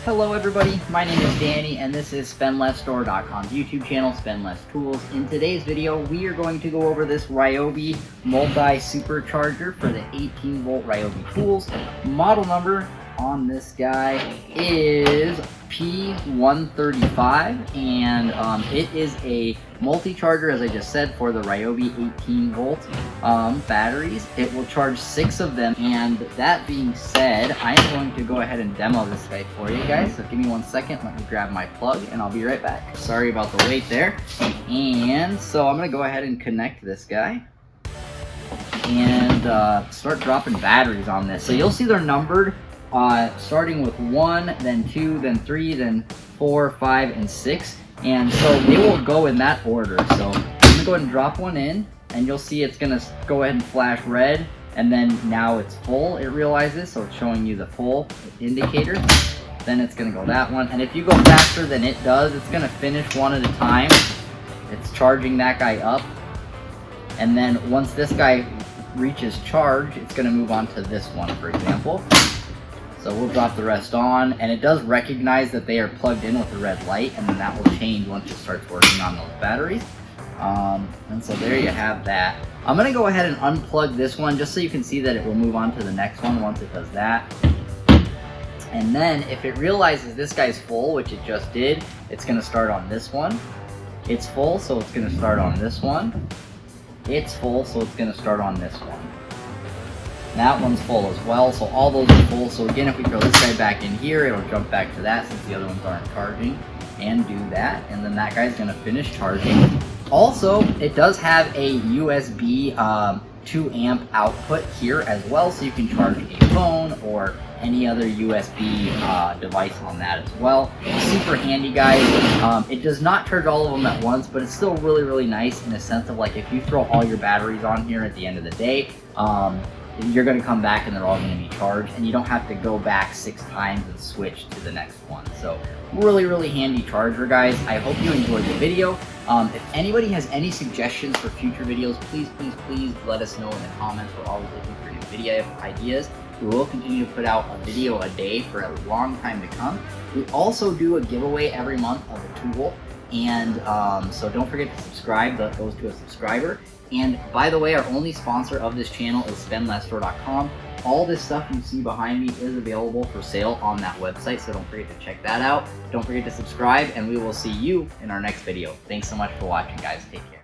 Hello everybody, my name is Danny and this is SpendLessStore.com's YouTube channel, Spend Less Tools. In today's video, we are going to go over this RYOBI multi-supercharger for the 18 volt RYOBI tools. Model number on this guy is P135 and it is a multi-charger, as I just said, for the RYOBI 18 volt batteries. It will charge 6 of them, and that being said, I am going to go ahead and demo this guy for you guys. So give me 1 second, let me grab my plug and I'll be right back. Sorry about the wait there. And so I'm going to go ahead and connect this guy and start dropping batteries on this. So you'll see they're numbered, starting with 1, then 2, then 3, then 4, 5, and 6. And so they will go in that order. So I'm gonna go ahead and drop one in, and you'll see it's gonna go ahead and flash red, and then now it's full, it realizes, so it's showing you the full indicator. Then it's gonna go that one, and if you go faster than it does, it's gonna finish one at a time. It's charging that guy up, and then once this guy reaches charge, it's gonna move on to this one, for example. So we'll drop the rest on, and it does recognize that they are plugged in with the red light, and then that will change once it starts working on those batteries. And so there you have that. I'm gonna go ahead and unplug this one just so you can see that it will move on to the next one once it does that. And then if it realizes this guy's full, which it just did, it's gonna start on this one. It's full, so it's gonna start on this one. It's full, so it's gonna start on this one. That one's full as well, so all those are full. So again, if we throw this guy back in here, it'll jump back to that since the other ones aren't charging, and do that, and then that guy's gonna finish charging. Also, it does have a USB 2 amp output here as well, so you can charge a phone or any other USB device on that as well. Super handy, guys. It does not charge all of them at once, but it's still really, really nice in the sense of, like, if you throw all your batteries on here at the end of the day, you're going to come back and they're all going to be charged, and you don't have to go back 6 times and switch to the next one. So really, really handy charger, guys. I hope you enjoyed the video. If anybody has any suggestions for future videos, please let us know in the comments. We're always looking for new video ideas. We will continue to put out a video a day for a long time to come. We also do a giveaway every month of a tool, and so don't forget to subscribe. That goes to a subscriber. And by the way, our only sponsor of this channel is SpendLessStore.com. All this stuff you see behind me is available for sale on that website, so don't forget to check that out. Don't forget to subscribe, and we will see you in our next video. Thanks so much for watching, guys. Take care.